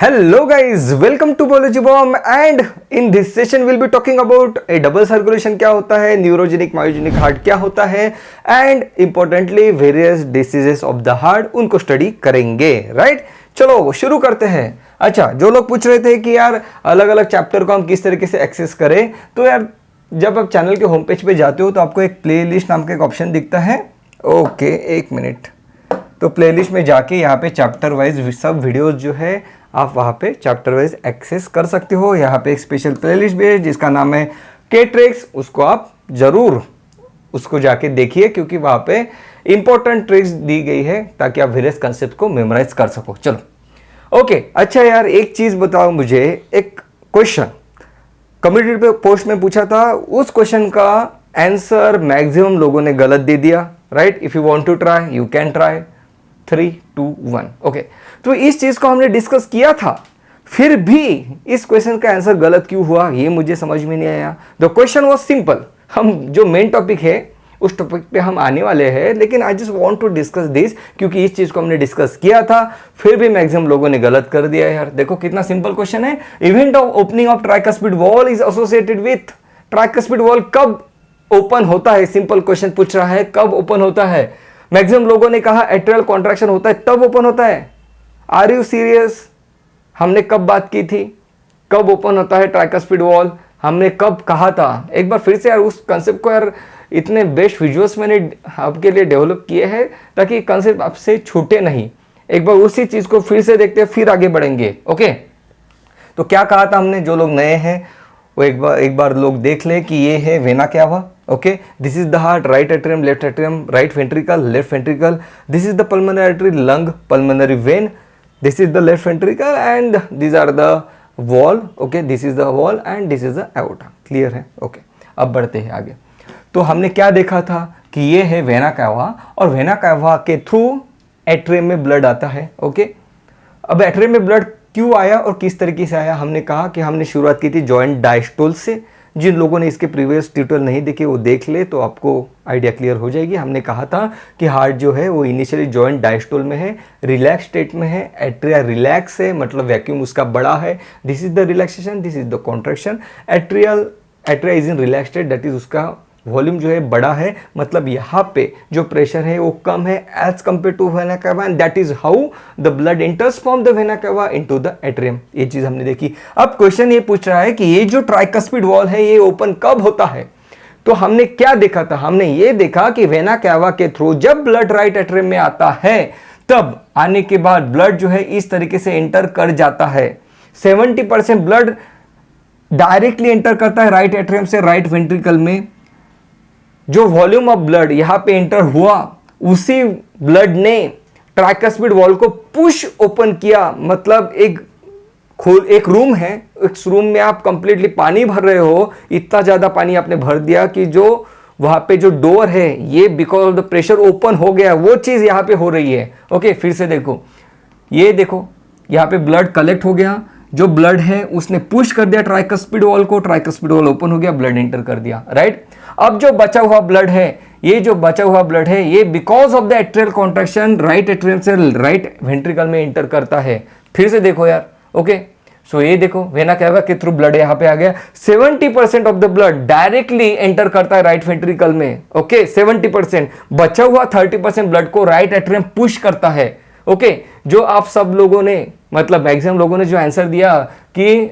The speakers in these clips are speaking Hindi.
Hello guys, welcome to Biology Bomb and in this session we'll be talking about a double circulation क्या होता है, न्यूरोजेनिक मायोजेनिक हार्ट क्या होता है and importantly various diseases of the heart उनको स्टडी करेंगे। राइट, चलो शुरू करते हैं। अच्छा, जो लोग पूछ रहे थे कि यार अलग अलग चैप्टर को हम किस तरीके से एक्सेस करें, तो यार जब आप चैनल के होम पेज पे जाते हो तो आपको एक प्लेलिस्ट नाम का एक ऑप्शन दिखता है। ओके, एक मिनट। तो प्लेलिस्ट में जाके यहाँ पे चैप्टर वाइज सब वीडियोस जो है आप वहाँ पे चैप्टर वाइज एक्सेस कर सकते हो। यहाँ पे एक स्पेशल प्लेलिस्ट भी है जिसका नाम है के ट्रिक्स, उसको आप ज़रूर उसको जाके देखिए क्योंकि वहाँ पे इंपॉर्टेंट ट्रिक्स दी गई है ताकि आप वेरियस कंसेप्ट को मेमोराइज कर सको। चलो ओके, अच्छा यार एक चीज़ बताओ मुझे, एक क्वेश्चन कम्युनिटी पे पोस्ट में पूछा था, उस क्वेश्चन का आंसर मैक्सिमम लोगों ने गलत दे दिया। Right, if you want to try you can try. 3, 2, 1 okay. तो इस चीज को हमने डिस्कस किया था, फिर भी इस क्वेश्चन का आंसर गलत क्यों हुआ ये मुझे समझ में नहीं आया। The question was simple. हम जो मेन टॉपिक है उस टॉपिक पे हम आने वाले हैं, लेकिन I just want to discuss this क्योंकि इस चीज को हमने डिस्कस किया था, फिर भी मैक्सिमम लोगों ने गलत कर दिया। यार देखो कितना सिंपल क्वेश्चन है। Event of opening of tricuspid wall is associated with, tricuspid wall कब ओपन होता है? सिंपल क्वेश्चन पूछ रहा है, कब ओपन होता है? मैक्सिमम लोगों ने कहा एट्रियल कॉन्ट्रैक्शन होता है तब ओपन होता है। Are you serious? हमने कब बात की थी कब ओपन होता है ट्राइकस्पिड वॉल? हमने कब कहा था? एक बार फिर से यार उस कंसेप्ट को यार इतने बेस्ट विजुअल्स मैंने आपके लिए डेवलप किए हैं ताकि कंसेप्ट आपसे छूटे नहीं। एक बार उसी चीज को फिर से देखते हैं, फिर आगे बढ़ेंगे। ओके, तो क्या कहा था हमने? जो लोग नए हैं वो एक बार लोग देख ले कि ये है vena cava. Okay, this is the heart, right atrium, left atrium, right ventricle, left ventricle, this is the pulmonary artery, lung, pulmonary vein, this is the left ventricle and this are the valve. Okay, this is the valve and this is the aorta. Clear है? ओके, अब बढ़ते हैं आगे। तो हमने क्या देखा था कि ये है वेना कैवा और वेना कैवा के थ्रू एट्रियम में ब्लड आता है। ओके, अब एट्रियम में ब्लड क्यों आया और किस तरीके से आया? हमने कहा कि हमने शुरुआत की थी जॉइंट डायस्टोल से। जिन लोगों ने इसके प्रीवियस ट्यूटोरियल नहीं देखे वो देख ले तो आपको आइडिया क्लियर हो जाएगी। हमने कहा था कि हार्ट जो है वो इनिशियली जॉइंट डायस्टोल में है, रिलैक्स स्टेट में है, एट्रिया रिलैक्स है, मतलब वैक्यूम उसका बड़ा है। This is the relaxation, this is the contraction. Atria is in relax state, that is उसका वॉल्यूम जो है बड़ा है, मतलब यहाँ पे जो प्रेशर है वो कम है as compare to vena cava and that is how the blood enters from the vena cava into the atrium. ये चीज हमने देखी। अब क्वेश्चन ये पूछ रहा है कि ये जो ट्राइकस्पिड वॉल है ये ओपन कब होता है? तो हमने क्या देखा था? हमने ये देखा कि वेना कैवा के थ्रू जब ब्लड राइट एट्रियम में आता है तब आने के बाद ब्लड जो है इस तरीके से एंटर कर जाता है। 70% ब्लड डायरेक्टली एंटर करता है राइट एट्रियम से राइट वेंट्रिकल में। जो वॉल्यूम ऑफ ब्लड यहां पे एंटर हुआ उसी ब्लड ने ट्राइकस्पिड वॉल को पुश ओपन किया। मतलब एक रूम है, इस रूम में आप कंप्लीटली पानी भर रहे हो, इतना ज्यादा पानी आपने भर दिया कि जो वहां पे जो डोर है ये because of the pressure open हो गया। वो चीज यहां पे हो रही है। ओके, फिर से देखो, ये देखो यहां पे ब्लड कलेक्ट हो गया, जो ब्लड है उसने पुश कर दिया ट्राइकस्पिड वॉल को, ट्राइकस्पिड वॉल ओपन हो गया, ब्लड एंटर कर दिया। राइट, अब जो बचा हुआ ब्लड है, ये जो बचा हुआ ब्लड है ये because of the atrial contraction right atrium से राइट वेंट्रिकल में एंटर करता है। फिर से देखो यार। ओके, सो ये देखो वेना कैवा के थ्रू ब्लड यहाँ पे आ गया। 70% of the blood directly enter करता है राइट वेंट्रिकल में। ओके, 70%। बचा हुआ 30% ब्लड को राइट एट्रियम पुश करता है। ओके, जो आप सब लोगों ने मतलब मैक्सिमम लोगों ने जो आंसर दिया कि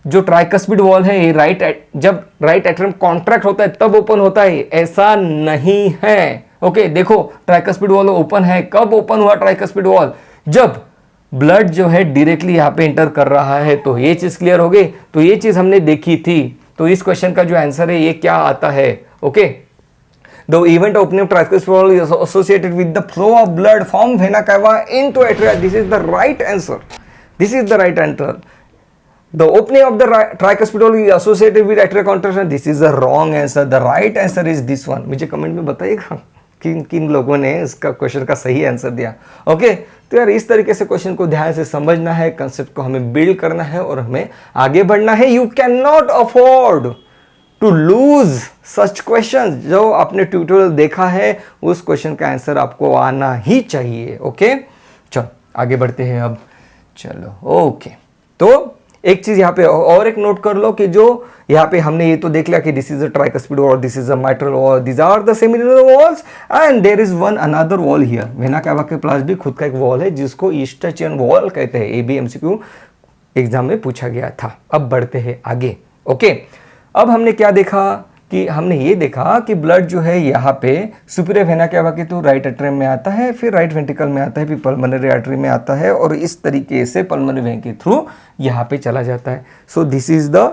जो ट्राइकस्पिड वॉल है ये जब राइट एट्रियम कॉन्ट्रैक्ट होता है तब ओपन होता है, ऐसा नहीं है। ओके, देखो ट्राइकस्पिड वॉल ओपन है। कब ओपन हुआ ट्राइकस्पिड वॉल? जब ब्लड जो है डायरेक्टली यहाँ पे एंटर कर रहा है। तो ये चीज क्लियर हो गई। तो ये चीज हमने देखी थी। तो इस क्वेश्चन का जो आंसर है ये क्या आता है? Okay, The event opening of tricuspid wall is associated with the flow of blood from vena cava into atria. This is the right answer. This is the right answer. The opening of the tricuspid wall is associated with atrial contraction. This is the wrong answer. The right answer is this one. मुझे कमेंट में बताइएगा किन किन लोगों ने इसका क्वेश्चन का सही आंसर दिया। ओके, तो यार इस तरीके से क्वेश्चन को ध्यान से समझना है, कंसेप्ट को हमें बिल्ड करना है और हमें आगे बढ़ना है। You can not afford to lose such question. जो आपने ट्यूटोरियल देखा है उस क्वेश्चन का आंसर आपको आना ही चाहिए। ओके, चलो आगे बढ़ते हैं अब। चलो ओके, तो एक चीज यहाँ पे और एक नोट कर लो कि जो यहाँ पे हमने ये तो देख लिया कि this is a tricuspid valve, this is a mitral valve, this are the seminal valves and there is one another valve here. Vena cava के पास भी खुद का एक वॉल है जिसको ईस्टर्चियन वॉल कहते हैं। एबीएमसीक्यू एग्जाम में पूछा गया था। अब बढ़ते हैं आगे। ओके, अब हमने क्या देखा कि हमने ये देखा कि ब्लड जो है यहाँ पे सुपीरियर वेना कैवा के तो राइट एट्रियम में आता है, फिर राइट वेंट्रिकल में आता है, फिर पल्मोनरी आर्टरी में आता है और इस तरीके से पल्मोनरी वेन के थ्रू यहाँ पे चला जाता है। सो दिस इज द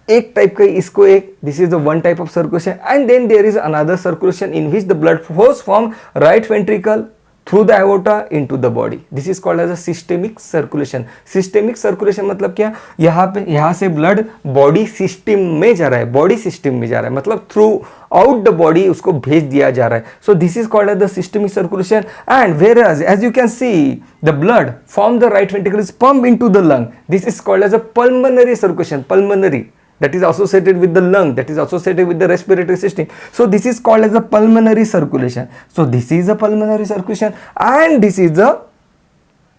एक टाइप का इसको एक this is the one type of circulation and then there is another circulation in which the blood flows from right ventricle through the aorta into the body. This is called as a systemic circulation. Systemic circulation मतलब क्या, यहाँ से ब्लड बॉडी सिस्टम में जा रहा है, बॉडी सिस्टम में जा रहा है मतलब थ्रू आउट द बॉडी उसको भेज दिया जा रहा है. So this is called as the systemic circulation and whereas as you can see the blood from the right ventricle is pumped into the lung. This is called as a pulmonary circulation. Pulmonary, that is associated with the lung, that is associated with the respiratory system. So this is called as a pulmonary circulation. So this is a pulmonary circulation and this is the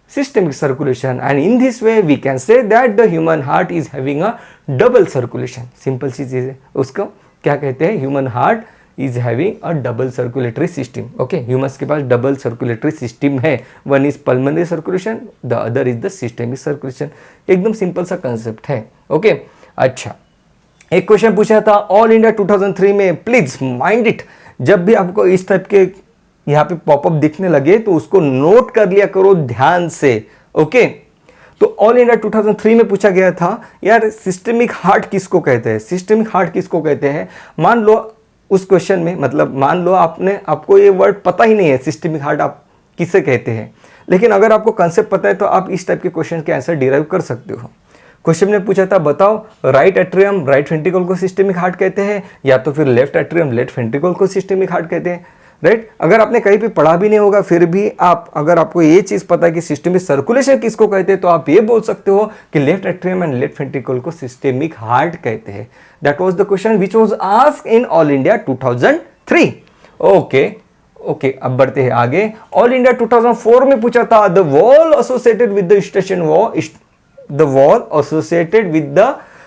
systemic circulation, and in this way we can say that the human heart is having a double circulation. Simple सी चीज़ है, उसको क्या कहते हैं, human heart is having a double circulatory system. Okay, humans के पास double circulatory system है. One is pulmonary circulation, the other is the systemic circulation. एकदम सिंपल सा कंसेप्ट है. ओके, अच्छा, एक क्वेश्चन पूछा था ऑल इंडिया 2003 में, प्लीज माइंड इट. जब भी आपको इस टाइप के यहाँ पे पॉपअप दिखने लगे तो उसको नोट कर लिया करो ध्यान से. ओके, तो ऑल इंडिया 2003 में पूछा गया था यार सिस्टमिक हार्ट किसको कहते हैं, सिस्टमिक हार्ट किसको कहते हैं. मान लो उस क्वेश्चन में, मतलब मान लो आपको ये वर्ड पता ही नहीं है सिस्टमिक हार्ट आप किसे कहते हैं, लेकिन अगर आपको कंसेप्ट पता है तो आप इस टाइप के क्वेश्चन के आंसर डिराइव कर सकते हो. क्वेश्चन ने पूछा था बताओ राइट एट्रियम राइट वेंट्रिकल को सिस्टमिक हार्ट कहते हैं या तो फिर लेफ्ट एट्रियम लेफ्ट वेंट्रिकल को सिस्टमिक हार्ट कहते हैं. राइट, अगर आपने कहीं भी पढ़ा भी नहीं होगा फिर भी अगर आपको ये चीज पता है कि सिस्टमिक सर्कुलेशन किसको कहते हैं तो आप ये बोल सकते हो कि left atrium and left ventricle को सिस्टमिक हार्ट कहते हैं. That was the question which was asked in all India 2003. Okay, अब बढ़ते हैं आगे. ऑल इंडिया 2004 में पूछा था the wall associated with the Eustachian wall, the wall associated with the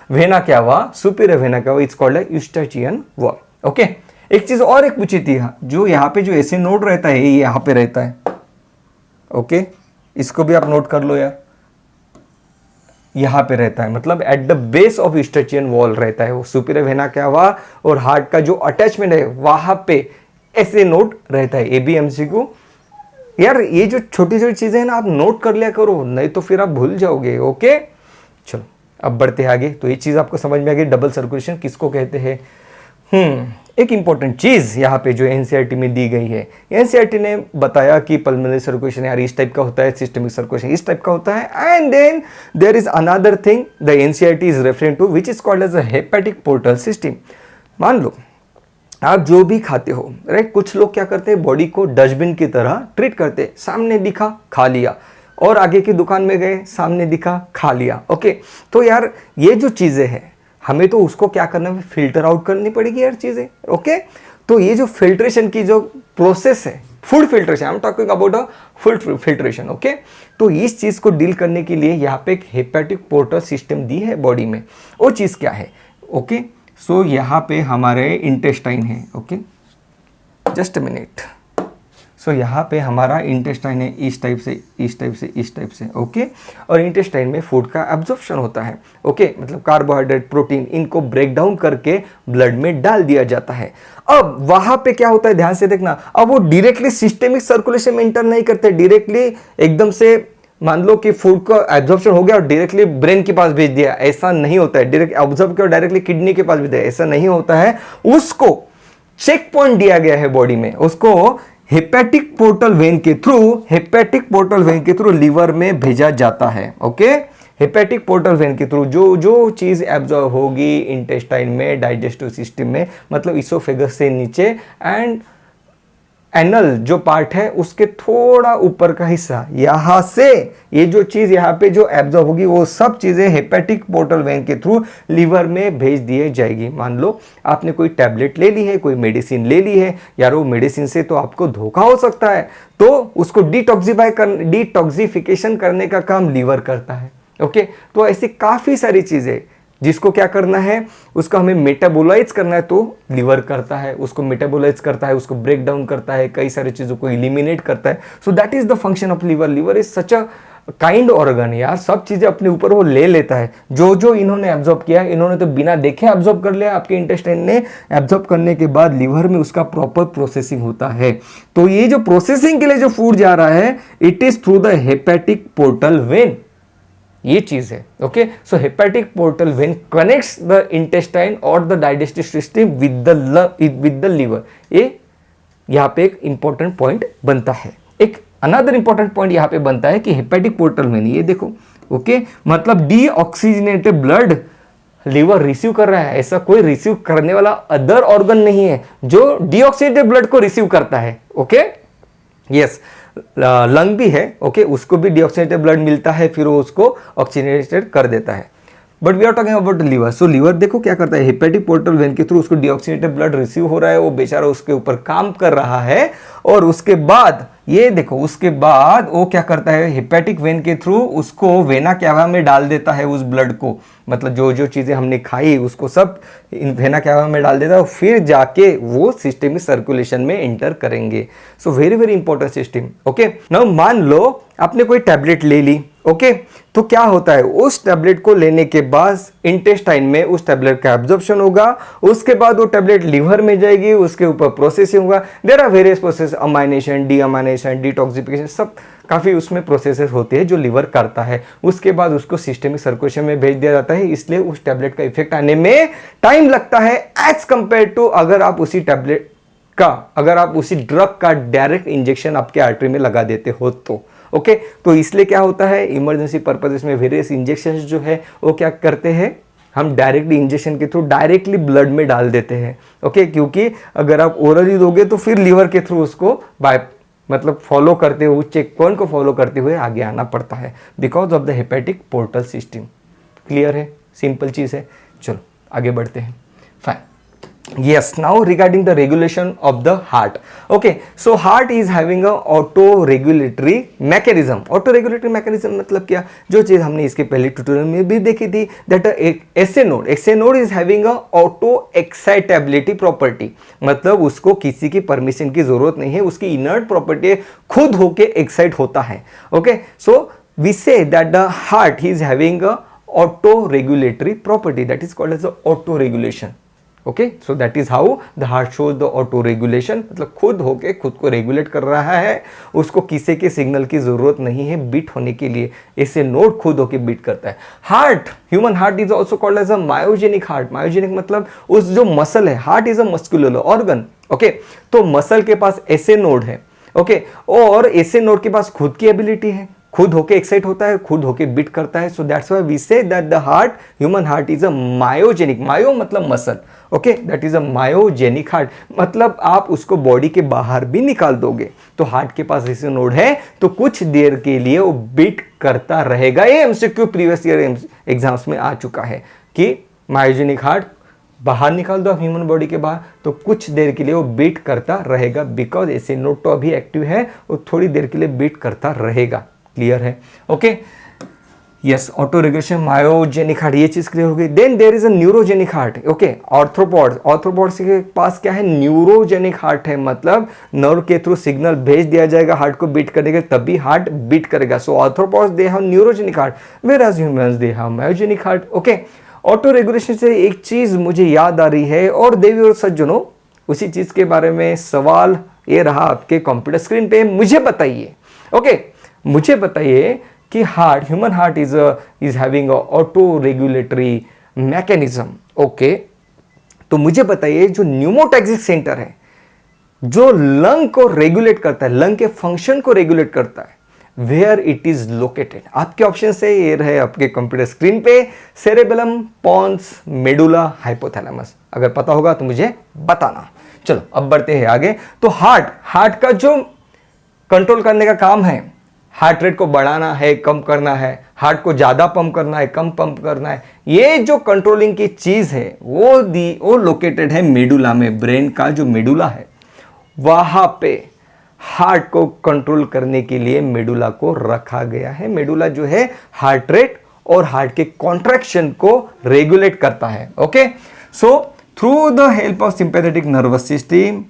vena cava, superior vena cava, it's called a eustachian wall. Okay, एक चीज और एक पूछी थी, जो यहाँ पे जो ऐसे नोड रहता है ये यहाँ पे रहता है. ओके, इसको भी आप नोट कर लो यार, यहाँ पे रहता है मतलब at the base of Eustachian wall रहता है वो सुपीरियर वेना कैवा और हार्ट का जो अटैचमेंट है वहां पे ऐसे नोड रहता है. एबीएमसीक्यू यार ये जो छोटी छोटी चीजें हैं ना आप नोट कर लिया करो, नहीं तो फिर आप भूल जाओगे. ओके, चलो अब बढ़ते हैं आगे. तो ये चीज आपको समझ में आ गई डबल सर्कुलेशन किसको कहते हैं. एक इंपॉर्टेंट चीज यहाँ पे जो एनसीईआरटी में दी गई है, एनसीईआरटी ने बताया कि पल्मोनरी सर्कुलेशन यार इस टाइप का होता है, सिस्टमिक सर्कुलेशन इस टाइप का होता है, and then there is another thing the NCERT is referring to which is called as a hepatic portal system. मान लो आप जो भी खाते हो, राइट, कुछ लोग क्या करते हैं बॉडी को डस्टबिन की तरह ट्रीट करते हैं. सामने दिखा खा लिया, और आगे की दुकान में गए सामने दिखा खा लिया. ओके, तो यार ये जो चीज़ें हैं हमें तो उसको क्या करना है, फिल्टर आउट करनी पड़ेगी यार चीज़ें. ओके, तो ये जो फिल्ट्रेशन की जो प्रोसेस है, food filtration, I am talking about a food filtration. Okay, तो इस चीज़ को डील करने के लिए यहाँ पे एक हेपेटिक पोर्टल सिस्टम दी है बॉडी में. वो चीज़ क्या है. ओके, सो यहाँ पे हमारे इंटेस्टाइन है. Okay, just a minute. So यहाँ पे हमारा इंटेस्टाइन है इस टाइप से इस टाइप से इस टाइप से. ओके, और इंटेस्टाइन में फूड का एब्जॉर्प्शन होता है. ओके, मतलब कार्बोहाइड्रेट प्रोटीन इनको ब्रेक डाउन करके ब्लड में डाल दिया जाता है. अब वहाँ पे क्या होता है ध्यान से देखना, अब वो डायरेक्टली सिस्टेमिक सर्कुलेशन में इंटर नहीं करते, डायरेक्टली एकदम से मान लो कि फूड का एब्जॉर्प्शन हो गया और डायरेक्टली ब्रेन के पास भेज दिया, ऐसा नहीं होता है. डायरेक्ट ऑब्जर्व किया और डायरेक्टली किडनी के पास भेज दिया, ऐसा नहीं होता है. उसको चेक पॉइंट दिया गया है बॉडी में, उसको हेपेटिक पोर्टल वेन के थ्रू लीवर में भेजा जाता है. ओके, हेपेटिक पोर्टल वेन के थ्रू जो चीज एब्जॉर्ब होगी इंटेस्टाइन में, डाइजेस्टिव सिस्टम में, मतलब इसोफेगस से नीचे एंड एनल जो पार्ट है उसके थोड़ा ऊपर का हिस्सा, यहां से ये जो चीज यहाँ पे जो एब्जॉर्ब होगी वो सब चीजें हेपेटिक पोर्टल वेन के थ्रू लीवर में भेज दिए जाएगी. मान लो आपने कोई टैबलेट ले ली है, कोई मेडिसिन ले ली है यार, वो मेडिसिन से तो आपको धोखा हो सकता है, तो उसको डिटॉक्सिफिकेशन करने का काम लीवर करता है. ओके, तो ऐसी काफ़ी सारी चीज़ें जिसको क्या करना है, उसको हमें मेटाबोलाइज करना है, तो लिवर करता है, उसको मेटाबोलाइज करता है, उसको ब्रेक डाउन करता है, कई सारी चीज़ों को इलिमिनेट करता है। So that is the function of liver. Liver is such a kind organ यार, सब चीज़ें अपने ऊपर वो ले लेता है। जो जो इन्होंने एब्जॉर्ब किया, इन्होंने तो बिना देखे एब्जॉर्ब कर लिया, आपके इंटेस्टाइन ने एब्जॉर्ब करने के बाद लिवर में उसका प्रॉपर प्रोसेसिंग होता है। तो ये जो प्रोसेसिंग के लिए जो फूड जा रहा है, it is through the hepatic portal vein, ये चीज है। Okay, so hepatic portal vein connects the intestine और the digestive system with the liver. ये यहाँ पे एक इंपॉर्टेंट पॉइंट बनता है। एक अनदर इंपॉर्टेंट पॉइंट यहाँ पे बनता है कि हेपेटिक पोर्टल वेन, ये देखो, ओके, मतलब डीऑक्सीजनेटेड ब्लड लिवर रिसीव कर रहा है। ऐसा कोई रिसीव करने वाला अदर ऑर्गन नहीं है जो डीऑक्सीजनेटेड ब्लड को रिसीव करता है। ओके, यस, लंग भी है, ओके, उसको भी डीऑक्सीजनेटेड ब्लड मिलता है, फिर वो उसको ऑक्सीजनेटेड कर देता है। But we are talking about liver. So liver देखो क्या करता है, हेपेटिक पोर्टल वेन के थ्रू उसको डीऑक्सीजनेटेड ब्लड रिसीव हो रहा है, वो बेचारा उसके ऊपर काम कर रहा है, और उसके बाद ये देखो, उसके बाद वो क्या करता है, हेपेटिक वेन के थ्रू उसको वेना कैवा में डाल देता है उस ब्लड को, मतलब जो जो चीज़ें हमने खाई उसको सब वेना कैवा में डाल देता है, फिर जाके वो सिस्टमिक सर्कुलेशन में एंटर करेंगे। सो very very important system. Okay, now मान लो आपने कोई टैबलेट ले ली, ओके, तो क्या होता है, उस टैबलेट को लेने के बाद इंटेस्टाइन में उस टैबलेट का एब्जॉर्प्शन होगा, उसके बाद वो टैबलेट लिवर में जाएगी, उसके ऊपर प्रोसेसिंग होगा। There are various process, amination, deamination, detoxification, सब काफ़ी उसमें प्रोसेसेस होते हैं जो लिवर करता है। उसके बाद उसको सिस्टमिक सर्कुलेशन में भेज दिया जाता है, इसलिए उस टैबलेट का इफेक्ट आने में टाइम लगता है एज कंपेयर टू अगर आप उसी टैबलेट का, अगर आप उसी ड्रग का डायरेक्ट इंजेक्शन आपके आर्टरी में लगा देते हो तो। ओके, तो इसलिए क्या होता है, इमरजेंसी पर्पजेस में वेरियस इंजेक्शन जो है वो क्या करते हैं, हम डायरेक्टली इंजेक्शन के थ्रू डायरेक्टली ब्लड में डाल देते हैं। ओके, क्योंकि अगर आप ओरली दोगे तो फिर लिवर के थ्रू उसको मतलब फॉलो करते हुए, चेक पॉइंट को फॉलो करते हुए आगे आना पड़ता है, because of the hepatic portal system. Clear है, सिंपल चीज़ है। चलो आगे बढ़ते हैं। Fine, yes, now regarding the regulation of the heart. Okay, so heart is having a auto regulatory mechanism. auto regulatory mechanism मतलब क्या, जो चीज हमने इसके पहले ट्यूटोरियल में भी देखी थी, that SA node is having a auto excitability property, मतलब उसको किसी की परमिशन की जरूरत नहीं है, उसकी इनर्ट प्रॉपर्टी खुद होके एक्साइट होता है। Okay, so we say that the heart is having a auto regulatory property, that is called as the auto regulation. Okay, so that is how the heart shows the auto regulation, मतलब खुद होके खुद को रेगुलेट कर रहा है, उसको किसी के सिग्नल की जरूरत नहीं है बीट होने के लिए, इसे नोड खुद होके बीट करता है। Heart, human heart is also called as a myogenic heart. Myogenic मतलब उस जो मसल है, heart is a muscular organ. Okay, तो मसल के पास ऐसे नोड है, ओके, और ऐसे नोड के पास खुद की एबिलिटी है, खुद होके एक्साइट होता है, खुद होके बीट करता है। So that's why we say that the heart, human heart is a myogenic, myo मतलब muscle, okay, that is a myogenic heart, मतलब आप उसको बॉडी के बाहर भी निकाल दोगे तो हार्ट के पास ऐसे नोड है तो कुछ देर के लिए वो बीट करता रहेगा। ये एमसीक्यू प्रीवियस ईयर एग्जाम्स में आ चुका है कि मायोजेनिक हार्ट बाहर निकाल दो ह्यूमन बॉडी के बाहर तो कुछ देर के लिए वो बीट करता रहेगा, बिकॉज ऐसे नोड तो अभी एक्टिव है, वो थोड़ी देर के लिए बीट करता रहेगा। क्लियर है? Okay, yes, auto regulation, myogenic heart, ये चीज क्लियर हो गई। Then there is a neurogenic heart. Okay, arthropods, arthropods के पास क्या है, न्यूरोजेनिक हार्ट है, मतलब नर्व के थ्रू सिग्नल भेज दिया जाएगा हार्ट को बीट करने के, तभी हार्ट बीट करेगा। So arthropods they have neurogenic heart, whereas humans they have myogenic heart. Okay, auto regulation से एक चीज मुझे याद आ रही है, और देवी और सज्जनों उसी चीज के बारे में सवाल ये रहा आपके कंप्यूटर स्क्रीन पे, मुझे बताइए, ओके, मुझे बताइए कि heart, human heart is having auto regulatory mechanism. Okay, तो मुझे बताइए जो न्यूमोटैक्सिक सेंटर है जो लंग को रेगुलेट करता है, लंग के फंक्शन को रेगुलेट करता है, वेयर इट इज लोकेटेड। आपके ऑप्शन से ये रहे आपके कंप्यूटर स्क्रीन पे, सेरेबेलम, पॉन्स, मेडुला, हाइपोथैलेमस। अगर पता होगा तो मुझे बताना। चलो अब बढ़ते हैं आगे। तो हार्ट का जो कंट्रोल करने का काम है, हार्ट रेट को बढ़ाना है, कम करना है, हार्ट को ज्यादा पंप करना है, कम पंप करना है, ये जो कंट्रोलिंग की चीज है वो लोकेटेड है मेडुला में। ब्रेन का जो मेडुला है वहां पे हार्ट को कंट्रोल करने के लिए मेडुला को रखा गया है। मेडुला जो है हार्ट रेट और हार्ट के कॉन्ट्रैक्शन को रेगुलेट करता है। Okay, so through the help of sympathetic nervous system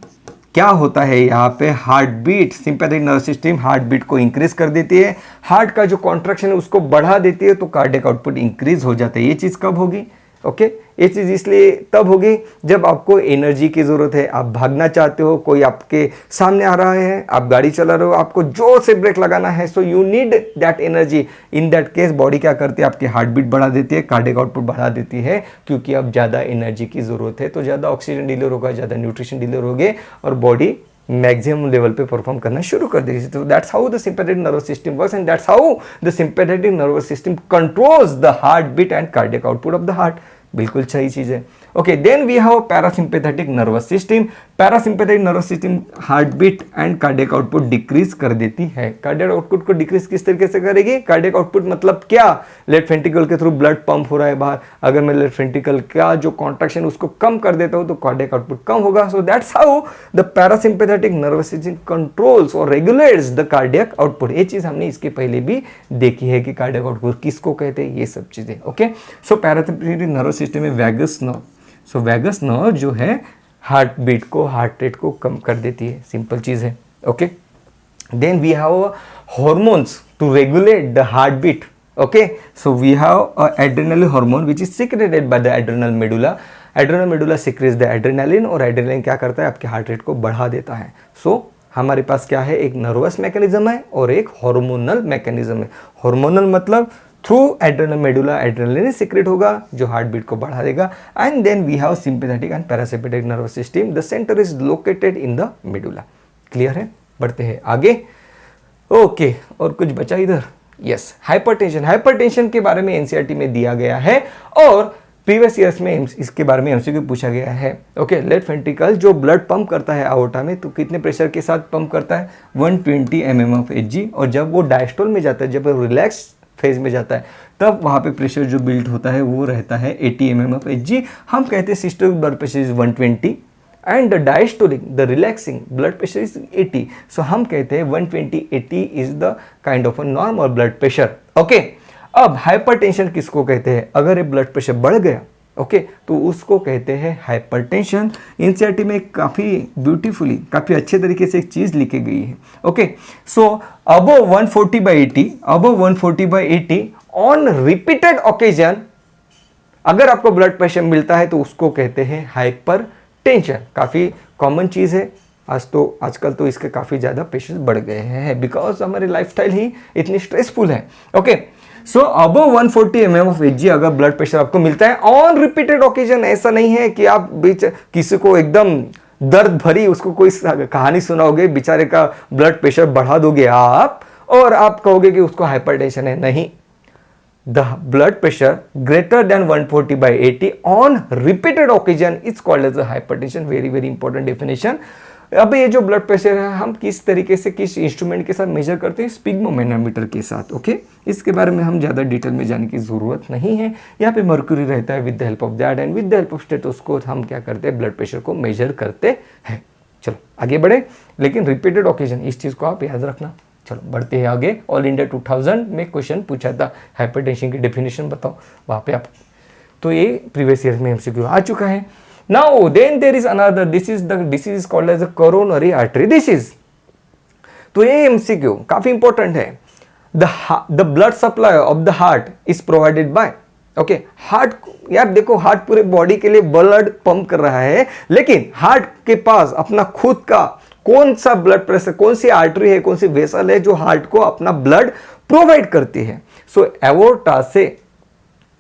क्या होता है यहाँ पे, heart beat, sympathetic nervous system heart beat को इंक्रीज कर देती है, हार्ट का जो कॉन्ट्रैक्शन है उसको बढ़ा देती है, तो कार्डियक आउटपुट इंक्रीज हो जाता है। ये चीज़ कब होगी? ओके, ये चीज़ इसलिए तब होगी जब आपको एनर्जी की ज़रूरत है, आप भागना चाहते हो, कोई आपके सामने आ रहा है, आप गाड़ी चला रहे हो, आपको जोर से ब्रेक लगाना है, so you need that energy. In that case body क्या करती है, आपकी हार्ट बीट बढ़ा देती है, कार्डियक आउटपुट बढ़ा देती है, क्योंकि अब ज़्यादा एनर्जी की ज़रूरत है, तो ज़्यादा ऑक्सीजन डिलीवर होगा, ज़्यादा न्यूट्रिशन डिलीवर होगे और बॉडी मैक्सिमम लेवल पे परफॉर्म करना शुरू कर देगी। तो that's how the sympathetic nervous system works and that's how the sympathetic nervous system controls the heart beat and cardiac output of the heart. बिल्कुल सही चीज है। Okay, then we have parasympathetic nervous system. Parasympathetic nervous system heart beat and cardiac output decrease कर देती है। कार्डियक आउटपुट को डिक्रीज किस तरीके से करेगी? कार्डियक आउटपुट मतलब क्या? लेफ्ट वेंट्रिकल के थ्रू ब्लड पंप हो रहा है बाहर, अगर मैं लेफ्ट वेंट्रिकल का जो कॉन्ट्रैक्शन उसको कम कर देता हूं तो कार्डियक आउटपुट कम होगा। So that's how the parasympathetic nervous system controls और रेगुलेट्स द कार्डियक आउटपुट। ये चीज हमने इसके पहले भी देखी है कि कार्डियक आउटपुट किसको कहते हैं, ये सब चीजें। Okay, so parasympathetic nervous system में vagus nerve, so vagus nerve जो है हार्ट बीट को, हार्ट रेट को कम कर देती है, सिंपल चीज है। Okay, then we have hormones to regulate the heart beat. Okay, so we have adrenaline hormone which is secreted by the adrenal medulla. Adrenal medulla secretes the adrenaline और एड्रेनलिन क्या करता है? आपके हार्ट रेट को बढ़ा देता है। सो हमारे पास क्या है? एक नर्वस मैकेनिज्म है और एक हार्मोनल मैकेनिज्म है। हार्मोनल मतलब through adrenal medulla adrenaline secret होगा जो हार्ट बीट को बढ़ा देगा। And then we have sympathetic and parasympathetic nervous system. The centre is located in the medulla. Clear है? बढ़ते हैं आगे। ओके, और कुछ बचा इधर? Yes, hypertension. हाइपरटेंशन के बारे में एनसीईआरटी में दिया गया है और प्रीवियस ईयर्स में इसके बारे में एमसीक्यू पूछा गया है। ओके, लेफ्ट वेंट्रिकल जो ब्लड पंप करता है आयोर्टा में, तो कितने प्रेशर के साथ पंप करता है? 120 mm of Hg। और जब वो डायस्टोल में जाता है, जब वो रिलैक्स फेज में जाता है, तब वहाँ पे प्रेशर जो बिल्ड होता है वो रहता है 80 mm of Hg। हम कहते हैं systolic blood pressure is 120 and the diastolic the relaxing blood pressure is 80। सो हम कहते हैं 120/80 is the kind of a normal blood pressure. Okay, अब हाइपरटेंशन किसको कहते हैं? अगर ये ब्लड प्रेशर बढ़ गया, ओके, तो उसको कहते हैं हाइपरटेंशन। एनसीईआरटी में काफ़ी ब्यूटीफुली, काफ़ी अच्छे तरीके से एक चीज़ लिखी गई है। Okay, so above 140/80, above 140/80 on repeated occasion अगर आपको ब्लड प्रेशर मिलता है तो उसको कहते हैं हाइपरटेंशन। काफ़ी कॉमन चीज़ है। आजकल तो इसके काफ़ी ज़्यादा पेशेंट बढ़ गए हैं बिकॉज हमारी लाइफस्टाइल ही इतनी स्ट्रेसफुल है। Okay, so above 140 mm of Hg अगर ब्लड प्रेशर आपको मिलता है ऑन रिपीटेड ओकेजन, ऐसा नहीं है कि आप बीच किसी को एकदम दर्द भरी उसको कोई कहानी सुनाओगे, बेचारे का ब्लड प्रेशर बढ़ा दोगे आप और आप कहोगे कि उसको हाइपरटेंशन है। नहीं, the blood pressure greater than 140/80 on repeated occasion is called as hypertension. Very very important definition. अब ये जो ब्लड प्रेशर है हम किस तरीके से, किस इंस्ट्रूमेंट के साथ मेजर करते हैं? स्पिग्मोमेनोमीटर के साथ। ओके, इसके बारे में हम ज़्यादा डिटेल में जाने की ज़रूरत नहीं है। यहाँ पे मर्क्यूरी रहता है, with the help of that and with the help of stethoscope हम क्या करते हैं? ब्लड प्रेशर को मेजर करते हैं। चलो आगे बढ़े, लेकिन रिपीटेड ओकेजन इस चीज़ को आप याद रखना। चलो बढ़ते हैं आगे। ऑल इंडिया 2000 में क्वेश्चन पूछा था हाइपरटेंशन की डेफिनेशन बताओ, वहाँ पे आप, तो ये प्रीवियस ईयर में एमसीक्यू आ चुका है। Now then there is another, this is the disease is called as a coronary artery disease। तो ये एमसीक्यू काफी इंपॉर्टेंट है। the blood supply of the heart is provided by, okay, heart, यार देखो हार्ट पूरे बॉडी के लिए ब्लड पंप कर रहा है, लेकिन हार्ट के पास अपना खुद का कौन सा ब्लड प्रेशर, कौन सी आर्टरी है, कौन सी वेसल है जो हार्ट को अपना ब्लड प्रोवाइड करती है? सो एवोर्टा से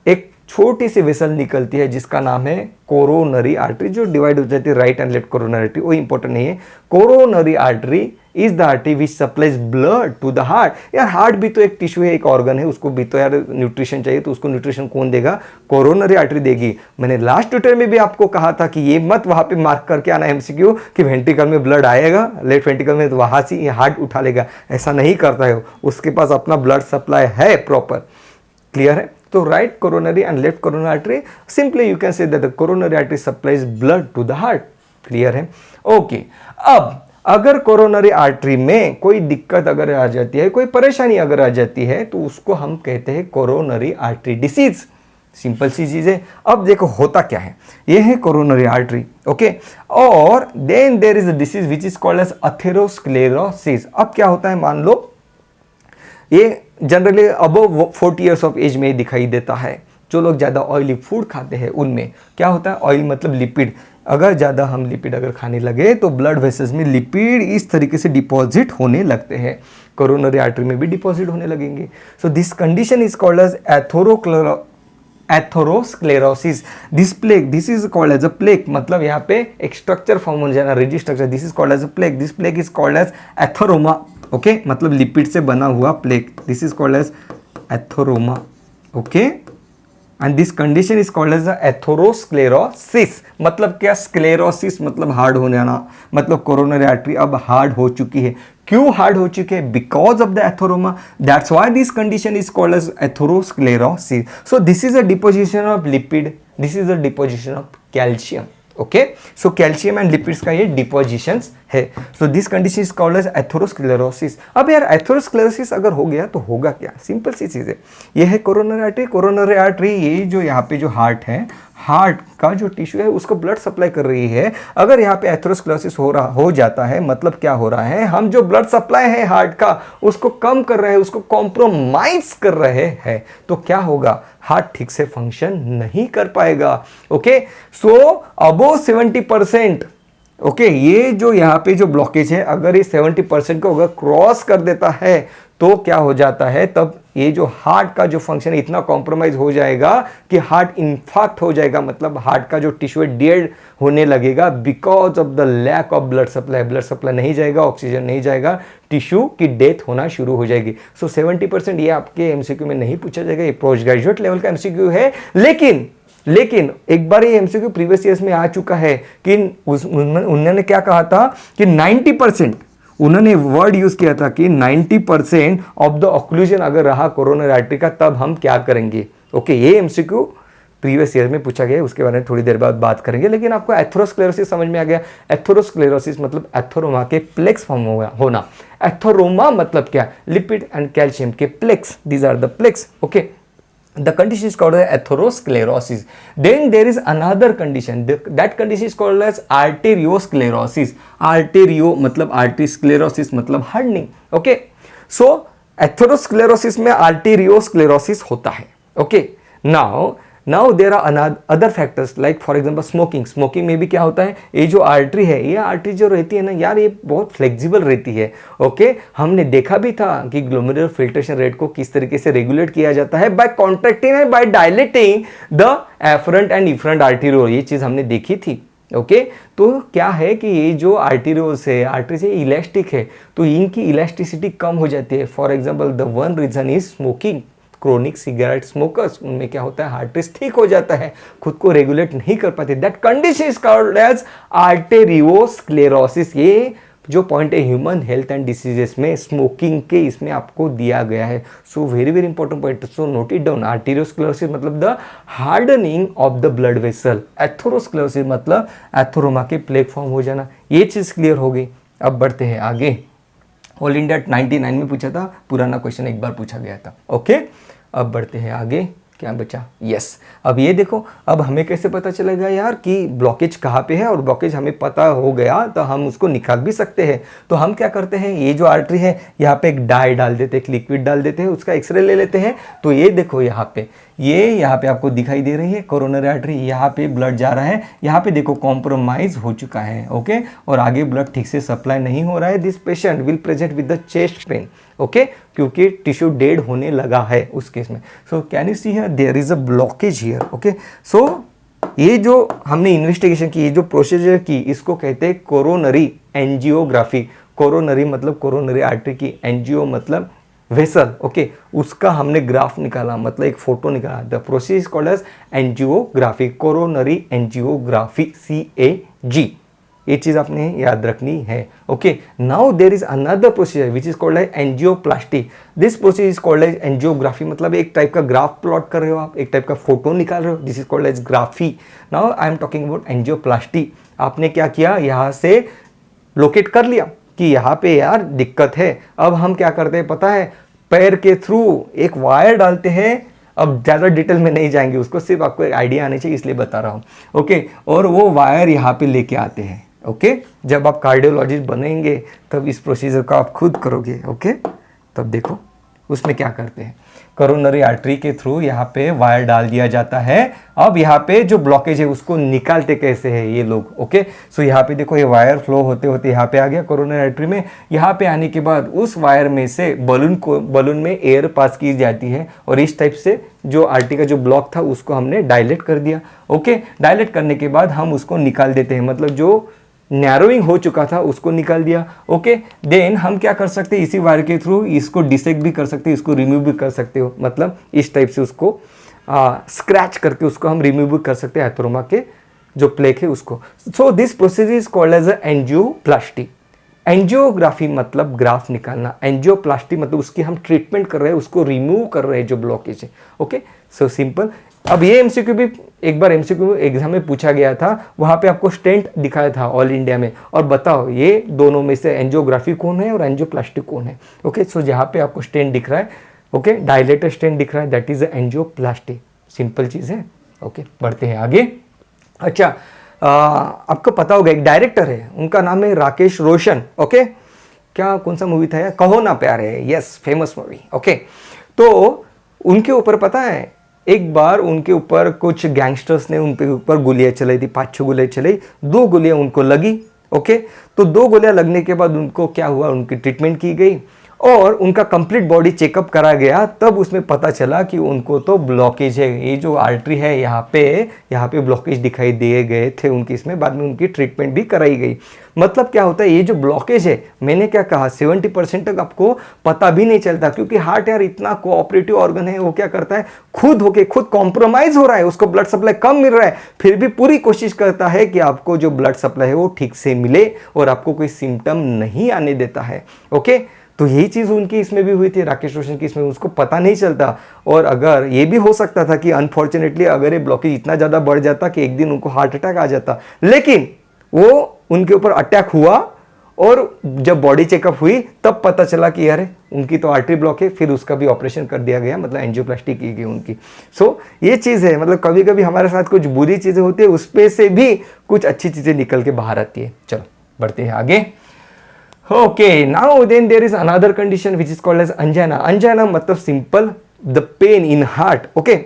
एक छोटी सी वेसल निकलती है जिसका नाम है कोरोनरी आर्टरी, जो डिवाइड हो जाती है right and left coronary artery. वो इंपॉर्टेंट नहीं है। Coronary artery is the artery which supplies blood to the heart. यार हार्ट भी तो एक टिश्यू है, एक ऑर्गन है, उसको भी तो यार न्यूट्रिशन चाहिए, तो उसको न्यूट्रिशन कौन देगा? कोरोनरी आर्टरी देगी। मैंने लास्ट ट्यूटर में भी आपको कहा था कि ये मत वहां पे मार्क करके आना एमसीक्यू कि वेंट्रिकल में ब्लड आएगा लेफ्ट वेंट्रिकल में, तो वहां से ये हार्ट उठा लेगा, ऐसा नहीं करता है। उसके पास अपना ब्लड सप्लाई है प्रॉपर। क्लियर है? तो right coronary and left coronary artery, simply you can say that the coronary artery supplies blood to the heart. Clear है? ओके, अब अगर कोरोनरी आर्टरी में कोई दिक्कत अगर आ जाती है, कोई परेशानी अगर आ जाती है, तो उसको हम कहते हैं कोरोनरी आर्टरी डिसीज। सिंपल सी चीज है। अब देखो होता क्या है, ये है कोरोनरी आर्टरी, ओके। और then there is a disease which is called as atherosclerosis. अब क्या होता है, मान लो ये generally above 40 years of age में दिखाई देता है। जो लोग ज़्यादा ऑयली फूड खाते हैं उनमें क्या होता है, ऑयल मतलब लिपिड, अगर ज़्यादा हम लिपिड अगर खाने लगे तो ब्लड वेसल्स में लिपिड इस तरीके से डिपॉजिट होने लगते हैं, कोरोनरी आर्टरी में भी डिपॉजिट होने लगेंगे। So this condition is called as atherosclerosis. This plaque, this is called as a plaque, मतलब यहाँ पे एक स्ट्रक्चर फॉर्म हो जाना, rigid structure, this is called as a plaque. This plaque is called as atheroma, okay, मतलब लिपिड से बना हुआ plaque, this is called as atheroma, okay. And this condition is called as atherosclerosis. मतलब क्या, स्क्लेरोसिस मतलब हार्ड होने आना, मतलब कोरोनरी आर्टरी अब हार्ड हो चुकी है। क्यों हार्ड हो चुके हैं, because of the atheroma, that's why this condition is called as atherosclerosis. So this is a deposition of lipid, this is a deposition of calcium, okay. So calcium and lipids का ये डिपोजिशंस है। So this condition is called as atherosclerosis. अब यार एथेरोस्क्लेरोसिस अगर हो गया तो होगा क्या, सिंपल सी चीज है। ये है कोरोनरी आर्टरी। कोरोनरी आर्टरी ये जो यहाँ पे जो हार्ट है, हार्ट का जो टिश्यू है उसको ब्लड सप्लाई कर रही है। अगर यहाँ पे एथेरोस्क्लेरोसिस हो जाता है, मतलब क्या हो रहा है, हम जो ब्लड सप्लाई है हार्ट का उसको कम कर रहे हैं, उसको कॉम्प्रोमाइज कर रहे हैं, तो क्या होगा, हार्ट ठीक से फंक्शन नहीं कर पाएगा, ओके। सो अबो 70%, ओके, ये जो यहाँ पे जो ब्लॉकेज है अगर ये 70% को अगर क्रॉस कर देता है तो क्या हो जाता है, तब ये जो हार्ट का जो फंक्शन है इतना कॉम्प्रोमाइज हो जाएगा कि हार्ट इन्फार्क्ट हो जाएगा, मतलब हार्ट का जो टिश्यू है डेड होने लगेगा because of the lack of blood supply. Blood supply नहीं जाएगा, ऑक्सीजन नहीं जाएगा, टिश्यू की डेथ होना शुरू हो जाएगी। सो 70% ये आपके एमसीक्यू में नहीं पूछा जाएगा, ये पोस्ट ग्रेजुएट लेवल का एमसीक्यू है। लेकिन एक बार ये एमसीक्यू प्रीवियस ईयर्स में आ चुका है कि उन्होंने क्या कहा था कि 90%, उन्होंने वर्ड यूज किया था कि 90% ऑफ द ऑक्लूजन अगर रहा कोरोनरी आर्टरी का, तब हम क्या करेंगे, ओके। ये एमसीक्यू प्रीवियस ईयर में पूछा गया है, उसके बारे में थोड़ी देर बाद बात करेंगे। लेकिन आपको एथेरोस्क्लेरोसिस समझ में आ गया। एथेरोस्क्लेरोसिस मतलब एथेरोमा के प्लेक्स फॉर्म होना। एथेरोमा मतलब क्या, लिपिड एंड कैल्शियम के plaques, these are the plaques, okay. The condition is called as atherosclerosis. Then there is another condition. That condition is called as arteriosclerosis. Arterio मतलब artery, sclerosis मतलब hardening. Okay. So atherosclerosis में arteriosclerosis होता है. Okay. Now there are other factors like for example smoking. Smoking में भी क्या होता है, ये जो आर्टरी है, ये आर्टरी जो रहती है ना यार, ये बहुत फ्लेक्सिबल रहती है, ओके। हमने देखा भी था कि ग्लोमेरुलर फिल्ट्रेशन रेट को किस तरीके से रेगुलेट किया जाता है, by contracting and by dilating the afferent and efferent arteriole, ये चीज हमने देखी थी, ओके। तो क्या है कि ये जो आर्टेरियोल्स है, आर्टरी से इलास्टिक है, तो इनकी इलास्टिसिटी कम हो जाती है। For example the one reason is smoking. Chronic cigarette smokers, उनमें क्या होता है, हार्ट रेट ठीक हो जाता है, खुद को रेगुलेट नहीं कर पाते। That condition is called as arteriosclerosis. ये जो पॉइंट है ह्यूमन हेल्थ एंड डिसीजेस में स्मोकिंग के इसमें आपको दिया गया है। So very very important point, so note it down. Arteriosclerosis मतलब the hardening of the blood vessel. Atherosclerosis मतलब एथेरोमा के प्लेग फॉर्म हो जाना। ये चीज क्लियर हो गई। अब बढ़ते हैं आगे। ऑल इंडिया 99 में पूछा था, पुराना क्वेश्चन एक बार पूछा गया था, ओके। अब बढ़ते हैं आगे, क्या बचा, यस। अब ये देखो, अब हमें कैसे पता चलेगा यार कि ब्लॉकेज कहाँ पे है, और ब्लॉकेज हमें पता हो गया तो हम उसको निकाल भी सकते हैं। तो हम क्या करते हैं, ये जो आर्टरी है यहाँ पे एक डाई डाल देते हैं, एक लिक्विड डाल देते हैं, उसका एक्सरे ले लेते हैं। तो ये देखो यहाँ पे आपको दिखाई दे रही है कोरोनरी आर्टरी, यहाँ पे ब्लड जा रहा है, यहाँ पे देखो कॉम्प्रोमाइज हो चुका है, ओके। और आगे ब्लड ठीक से सप्लाई नहीं हो रहा है। This patient will present with the chest pain, okay, क्योंकि टिश्यू डेड होने लगा है उस केस में। So can you see here there is a blockage here, okay. So ये जो हमने इन्वेस्टिगेशन की, ये जो प्रोसीजर की, इसको कहते हैं कोरोनरी एंजियोग्राफी। कोरोनरी मतलब कोरोनरी आर्टरी की, एंजियो मतलब वेसल, ओके। उसका हमने ग्राफ निकाला, मतलब एक फोटो निकाला। The process is called as angiography, coronary angiography, CAG। ये चीज आपने याद रखनी है, okay. Now there is another procedure which is called as angioplasty. This procedure is called as angiography, मतलब एक टाइप का ग्राफ प्लॉट कर रहे हो आप, एक टाइप का फोटो निकाल रहे हो, this is called as graphy. Now I am talking about angioplasty. आपने क्या किया, यहाँ से लोकेट कर लिया कि यहाँ पे यार दिक्कत है। अब हम क्या करते हैं पता है, पैर के थ्रू एक वायर डालते हैं। अब ज़्यादा डिटेल में नहीं जाएंगे, उसको सिर्फ आपको एक आइडिया आने चाहिए इसलिए बता रहा हूँ। ओके, और वो वायर यहाँ पे लेके आते हैं। ओके, जब आप कार्डियोलॉजिस्ट बनेंगे तब इस प्रोसीजर को आप खुद करोगे। ओके, तब देखो उसमें क्या करते हैं, कोरोनरी आर्टरी के थ्रू यहाँ पे वायर डाल दिया जाता है। अब यहाँ पे जो ब्लॉकेज है उसको निकालते कैसे है ये लोग। ओके, सो यहाँ पे देखो ये वायर फ्लो होते होते यहाँ पे आ गया कोरोनरी आर्टरी में। यहाँ पे आने के बाद उस वायर में से बलून में एयर पास की जाती है और इस टाइप से जो आर्टरी का जो ब्लॉक था उसको हमने डायलेट कर दिया। ओके, डायलेट करने के बाद हम उसको निकाल देते हैं, मतलब जो नैरोइंग हो चुका था उसको निकाल दिया। ओके, देन हम क्या कर सकते हैं, इसी वायर के थ्रू इसको डिसेक्ट भी कर सकते हैं, इसको रिमूव भी कर सकते हो, मतलब इस टाइप से उसको स्क्रैच करके उसको हम रिमूव भी कर सकते हैं एथरोमा के जो प्लेक है उसको। So this procedure is called as angioplasty. Angiography मतलब ग्राफ निकालना, एंजियोप्लास्टी मतलब उसकी हम ट्रीटमेंट कर रहे हैं, उसको रिमूव कर रहे हैं जो ब्लॉकेज है। Okay, so simple. अब ये एमसीक्यू भी एक बार एमसीक्यू एग्जाम में पूछा गया था, वहां पे आपको स्टेंट दिखाया था ऑल इंडिया में, और बताओ ये दोनों में से एंजियोग्राफी कौन है और एंजियोप्लास्टी कौन है। ओके, सो जहाँ पे आपको स्टेंट दिख रहा है, ओके, डायलेटेड स्टेंट दिख रहा है, दैट इज एंजियोप्लास्टी। सिंपल चीज है। ओके, बढ़ते हैं आगे। अच्छा, आपको पता होगा एक डायरेक्टर है, उनका नाम है राकेश रोशन। ओके, क्या कौन सा मूवी था यार, कहो ना प्यार है, यस, फेमस मूवी। ओके, तो उनके ऊपर पता है एक बार उनके ऊपर कुछ गैंगस्टर्स ने उनके ऊपर गोलियां चलाई थी, 5-6 गोलियां चलाई, 2 गोलियां उनको लगी। ओके, तो 2 गोलियां लगने के बाद उनको क्या हुआ, उनकी ट्रीटमेंट की गई और उनका कंप्लीट बॉडी चेकअप करा गया, तब उसमें पता चला कि उनको तो ब्लॉकेज है, ये जो आर्टरी है यहाँ पे ब्लॉकेज दिखाई दिए गए थे उनकी, इसमें बाद में उनकी ट्रीटमेंट भी कराई गई। मतलब क्या होता है, ये जो ब्लॉकेज है, मैंने क्या कहा 70% तक आपको पता भी नहीं चलता, क्योंकि हार्ट यार इतना कोऑपरेटिव ऑर्गन है, वो क्या करता है, खुद कॉम्प्रोमाइज हो रहा है, उसको ब्लड सप्लाई कम मिल रहा है, फिर भी पूरी कोशिश करता है कि आपको जो ब्लड सप्लाई है वो ठीक से मिले और आपको कोई सिम्टम नहीं आने देता है। ओके, तो यही चीज़ उनकी इसमें भी हुई थी, राकेश रोशन की इसमें, उसको पता नहीं चलता। और अगर ये भी हो सकता था कि अनफॉर्चुनेटली अगर ये ब्लॉकेज इतना ज़्यादा बढ़ जाता कि एक दिन उनको हार्ट अटैक आ जाता, लेकिन वो उनके ऊपर अटैक हुआ और जब बॉडी चेकअप हुई तब पता चला कि यार उनकी तो आर्टरी ब्लॉक है, फिर उसका भी ऑपरेशन कर दिया गया, मतलब एंजियोप्लास्टी की गई उनकी। सो ये चीज़ है, मतलब कभी कभी हमारे साथ कुछ बुरी चीज़ें होती है, उस पे से भी कुछ अच्छी चीज़ें निकल के बाहर आती है। चलो बढ़ते हैं आगे। Okay, now then there is another condition which is called as angina. Angina मतलब simple the pain in heart. Okay,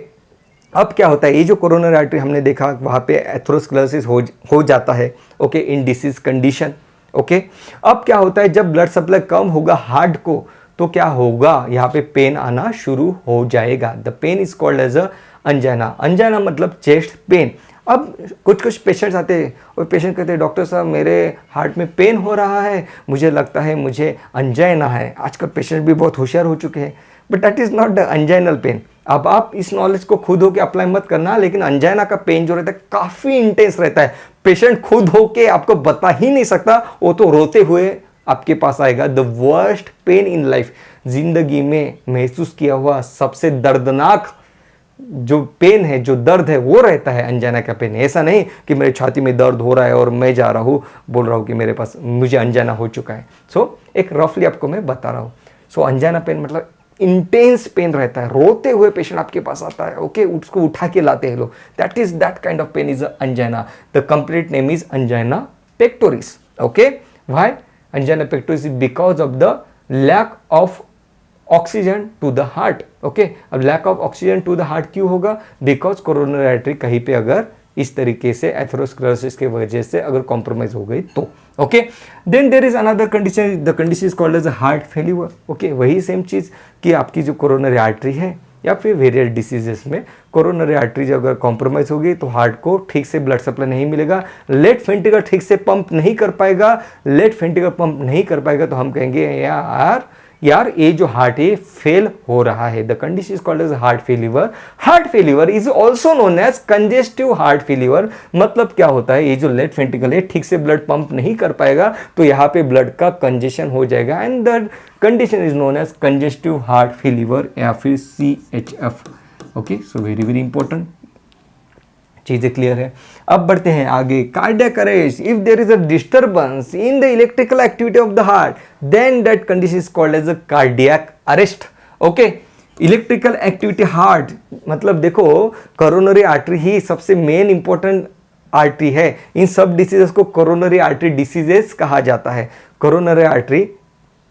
अब क्या होता है, ये जो कोरोनरी आर्टरी हमने देखा वहाँ पे एथेरोस्क्लेरोसिस हो जाता है। ओके, इन डिसीज कंडीशन। ओके, अब क्या होता है, जब ब्लड सप्लाई कम होगा हार्ट को तो क्या होगा, यहाँ पे पेन आना शुरू हो जाएगा। The pain is called as angina. Angina मतलब चेस्ट पेन। अब कुछ पेशेंट्स आते हैं और पेशेंट कहते हैं डॉक्टर साहब मेरे हार्ट में पेन हो रहा है, मुझे लगता है मुझे अंजाइना है। आजकल पेशेंट भी बहुत होशियार हो चुके हैं, but that is not the anginal pain. अब आप इस नॉलेज को खुद होके अप्लाई मत करना, लेकिन अंजाइना का पेन जो रहता है काफ़ी इंटेंस रहता है, पेशेंट खुद होके आपको बता ही नहीं सकता, वो तो रोते हुए आपके पास आएगा। The worst pain in life, जिंदगी में महसूस किया हुआ सबसे दर्दनाक जो पेन है, जो दर्द है, वो रहता है अंजाना का पेन। ऐसा नहीं कि मेरे छाती में दर्द हो रहा है और मैं जा रहा हूँ बोल रहा हूँ कि मेरे पास मुझे अंजाना हो चुका है। सो एक रफली आपको मैं बता रहा हूँ। सो अंजाना पेन मतलब इंटेंस पेन रहता है, रोते हुए पेशेंट आपके पास आता है। ओके, उसको उठा के लाते हैं लोग, that kind of pain is angina. The complete name is angina pectoris. Okay, why angina pectoris? Because of the lack of oxygen to the heart. Okay, अब lack of oxygen to the heart क्यों होगा? बिकॉज कोरोनरी आर्टरी कहीं पे अगर इस तरीके से एथेरोस्क्लेरोसिस के वजह से अगर कॉम्प्रोमाइज हो गई तो। Okay, then there is another condition, the condition is called as heart failure. Okay, वही सेम चीज कि आपकी जो कोरोनरी आर्टरी है या फिर वेरियस डिसीजेस में कोरोनरी आर्टरी जो अगर कॉम्प्रोमाइज होगी तो हार्ट को ठीक से ब्लड सप्लाई नहीं मिलेगा, लेफ्ट वेंट्रिकल ठीक से पंप नहीं कर पाएगा। लेफ्ट वेंट्रिकल पंप नहीं कर पाएगा तो हम कहेंगे यार ये जो हार्ट है फेल हो रहा है। The condition is called as heart failure. Heart failure is also known as congestive heart failure. मतलब क्या होता है, ये जो लेफ्ट वेंट्रिकल है ठीक से ब्लड पंप नहीं कर पाएगा तो यहाँ पे ब्लड का कंजेशन हो जाएगा, and the condition is known as congestive heart failure या फिर CHF। Okay, so very important. चीजें क्लियर है। अब बढ़ते हैं आगे। Cardiac arrest, if there is a disturbance in the electrical activity of the heart then that condition is called as a cardiac arrest. Okay, electrical activity heart मतलब देखो कोरोनरी आर्टरी ही सबसे मेन इंपॉर्टेंट आर्टरी है। इन सब डिसीजेस को कोरोनरी आर्टरी डिसीजेस कहा जाता है। कोरोनरी आर्टरी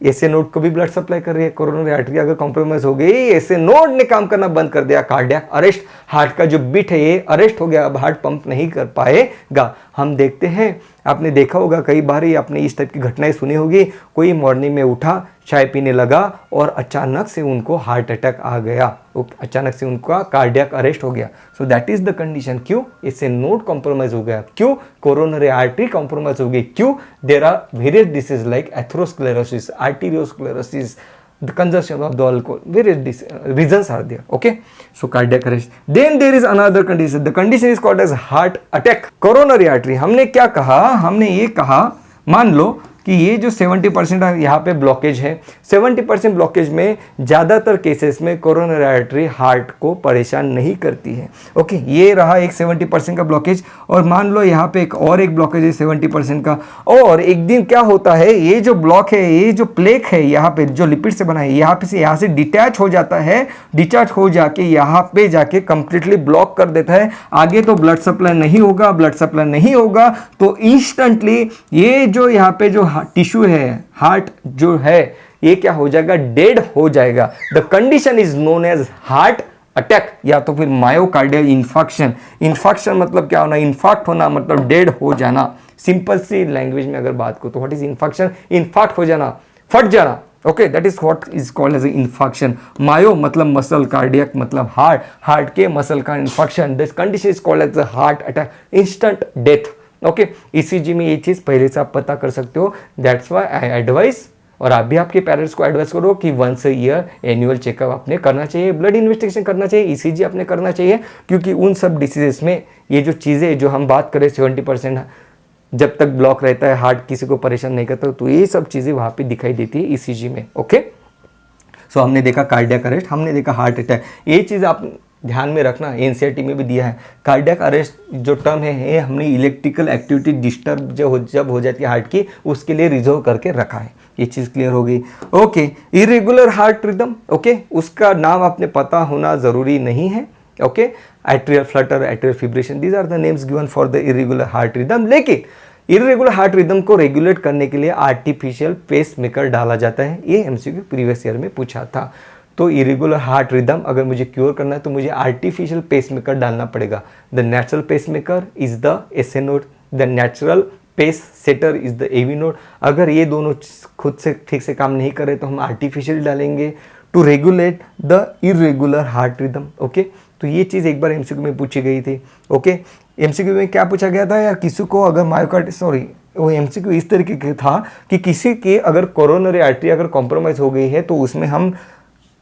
ऐसे नोड को भी ब्लड सप्लाई कर रही है। कोरोनरी आर्टरी अगर कॉम्प्रोमाइज हो गई, ऐसे नोड ने काम करना बंद कर दिया, कार्डियक अरेस्ट, हार्ट का जो बीट है ये अरेस्ट हो गया, अब हार्ट पंप नहीं कर पाएगा। हम देखते हैं, आपने देखा होगा कई बार ही आपने इस टाइप की घटनाएं सुनी होगी, कोई मॉर्निंग में उठा, चाय पीने लगा और अचानक से उनको हार्ट अटैक आ गया, अचानक से उनका कार्डियक अरेस्ट हो गया। So that is the condition. क्यों? इससे नोड कॉम्प्रोमाइज हो गया। क्यों? कोरोनरी आर्टरी कॉम्प्रोमाइज हो गई। क्यों? There are various disease like atherosclerosis, arteriosclerosis, the consumption of the alcohol, various reasons are there. Okay, so cardiac arrest. Then there is another condition, the condition is called as heart attack. Coronary artery, हमने क्या कहा? हमने ये कहा, मान लो कि ये जो 70% यहाँ पे ब्लॉकेज है, 70% ब्लॉकेज में ज़्यादातर केसेस में कोरोनरी आर्टरी हार्ट को परेशान नहीं करती है। ओके, ये रहा एक 70% का ब्लॉकेज, और मान लो यहाँ पे एक ब्लॉकेज है 70% का, और एक दिन क्या होता है, ये जो ब्लॉक है, ये जो प्लेक है यहाँ पे जो लिपिड से बना है, यहाँ से डिटैच हो जाता है, डिटैच हो जाके यहाँ पे जाके कंप्लीटली ब्लॉक कर देता है। आगे तो ब्लड सप्लाई नहीं होगा, तो इंस्टेंटली ये जो यहाँ पे जो टिश्यू है, हार्ट जो है, ये क्या हो जाएगा? डेड हो जाएगा। The condition is known as heart attack या तो फिर मायोकार्डियल इन्फाक्शन। इन्फाक्शन मतलब क्या होना? इन्फाक्ट होना मतलब डेड हो जाना। सिंपल सी लैंग्वेज में अगर बात करो तो व्हाट इज इन्फाक्शन? इन्फाक्ट हो जाना, फट जाना। Okay, that is what is called as infarction. Myo मतलब मसल, कार्डियक मतलब हार्ट, हार्ट के मसल का infarction, this condition is called as heart attack, instant death. Okay, ECG में ये चीज पहले से आप पता कर सकते हो। दैट्स व्हाई आई एडवाइस, और आप भी आपके पेरेंट्स को एडवाइस करो कि once a year annual checkup आपने करना चाहिए, ब्लड इन्वेस्टिगेशन करना चाहिए, ईसीजी आपने करना चाहिए, क्योंकि उन सब डिसीजेस में ये जो चीज़ें जो हम बात करें 70% जब तक ब्लॉक रहता है, हार्ट किसी को परेशान नहीं करता, तो ये सब चीज़ें वहाँ पे दिखाई देती है ईसीजी में। ओके, सो हमने देखा कार्डियक अरेस्ट, हमने देखा हार्ट अटैक। ये चीज़ आप ध्यान में रखना, एनसीईआरटी में भी दिया है। कार्डियक अरेस्ट जो टर्म है, ये हमने इलेक्ट्रिकल एक्टिविटी डिस्टर्ब जब हो जाती है हार्ट की, उसके लिए रिजर्व करके रखा है। ये चीज़ क्लियर हो गई। Okay, irregular heart rhythm, okay, उसका नाम आपने पता होना ज़रूरी नहीं है। Okay, atrial flutter, atrial fibrillation, these are the names given for the irregular heart rhythm. लेकिन इरेगुलर हार्ट रिदम को रेगुलेट करने के लिए आर्टिफिशियल पेस मेकर डाला जाता है। ये एमसीक्यू प्रीवियस ईयर में पूछा था। तो इरेगुलर हार्ट रिदम अगर मुझे क्योर करना है तो मुझे आर्टिफिशियल पेस मेकर डालना पड़ेगा। The natural pacemaker is the SA node, the natural pacesetter is the AV node. अगर ये दोनों खुद से ठीक से काम नहीं करे तो हम आर्टिफिशियल डालेंगे to regulate the irregular heart rhythm. Okay, तो ये चीज़ एक बार एमसीक्यू में पूछी गई थी। ओके, एमसीक्यू में क्या पूछा गया था यार, किसी को अगर वो एमसीक्यू इस तरीके का था कि किसी की अगर कोरोनरी आर्टरी अगर कॉम्प्रोमाइज हो गई है तो उसमें हम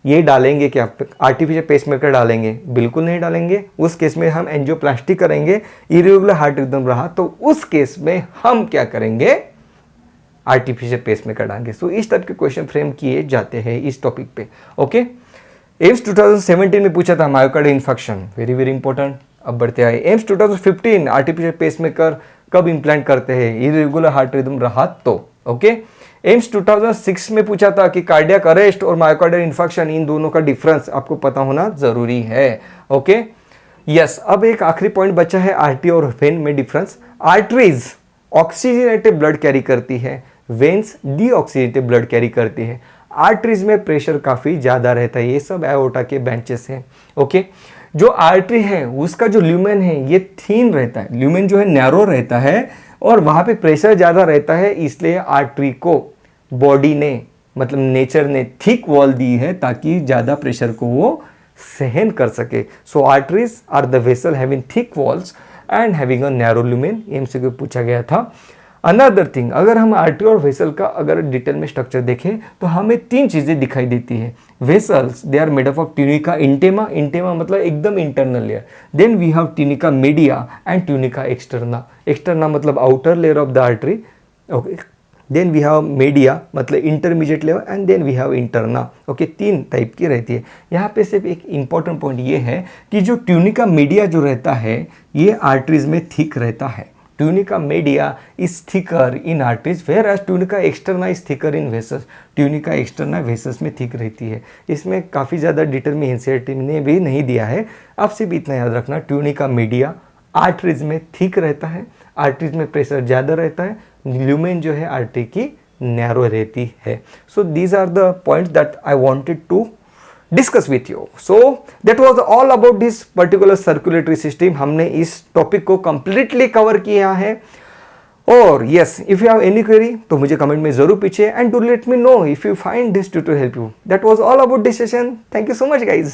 ये डालेंगे क्या? आर्टिफिशियल पेसमेकर डालेंगे? बिल्कुल नहीं डालेंगे। उस केस में हम एंजियोप्लास्टी करेंगे। इरेगुलर हार्ट रिदम रहा तो उस केस में हम क्या करेंगे? आर्टिफिशियल पेसमेकर डालेंगे। सो इस टाइप के क्वेश्चन फ्रेम किए जाते हैं इस टॉपिक पे। ओके, एम्स 2017 में पूछा था myocardial infection, very very important. अब बढ़ते आए एम्स 2015 आर्टिफिशियल पेसमेकर कब इम्प्लांट करते हैं? इरेगुलर हार्ट रिदम रहा तो। ओके, एम्स 2006 में पूछा था कि कार्डियक अरेस्ट और मायोकार्डियल इन्फेक्शन, इन दोनों का डिफरेंस आपको पता होना जरूरी है। ओके, यस, अब एक आखिरी पॉइंट बचा है आर्टरी और वेन में difference. Arteries oxygenated blood carry करती है, वेन्स डीऑक्सीजनेटेड ब्लड कैरी करती है। आर्टरीज में प्रेशर काफी ज्यादा रहता है। ये सब एओर्टा के बेंचेस हैं। ओके, जो आर्टरी है उसका जो ल्यूमेन है ये थीन रहता है, ल्यूमेन जो है नैरो रहता है और वहां पे प्रेशर ज्यादा रहता है, इसलिए आर्टरी को बॉडी ने मतलब नेचर ने थिक वॉल दी है ताकि ज्यादा प्रेशर को वो सहन कर सके। So arteries are the vessel having thick walls and having a narrow lumen. MCQ पूछा गया था। अनदर थिंग, अगर हम आर्टरी और वेसल का अगर डिटेल में स्ट्रक्चर देखें तो हमें तीन चीजें दिखाई देती है। Vessels they are made up of tunica intima, intima मतलब एकदम internal layer. Then we have tunica media and tunica externa, externa मतलब outer layer of the artery. Okay, then we have media मतलब intermediate level, and then we have interna. Okay, 3 type की रहती है। यहाँ पे सिर्फ एक इंपॉर्टेंट पॉइंट ये है कि जो ट्यूनिका मीडिया जो रहता है ये आर्टरीज में थिक रहता है। Tunica media is thicker in arteries, where as tunica externa is thicker in veins. Tunica externa veins में थिक रहती है। इसमें काफ़ी ज़्यादा डिटेल में एनसीईआरटी ने भी नहीं दिया है, आप सिर्फ इतना याद रखना, ट्यूनिका मीडिया आर्टरीज में थिक रहता है, आर्टरीज में प्रेशर ज़्यादा रहता है, ल्यूमेन जो है आर्टरी की नैरो रहती है। So these are the points that I wanted to discuss with you. So that was all about this particular circulatory system. हमने इस टॉपिक को कंप्लीटली कवर किया है। और yes, if you have any query तो मुझे कमेंट में जरूर पूछिए, and to let me know if you find this tutorial help you. That was all about this session. Thank you so much guys.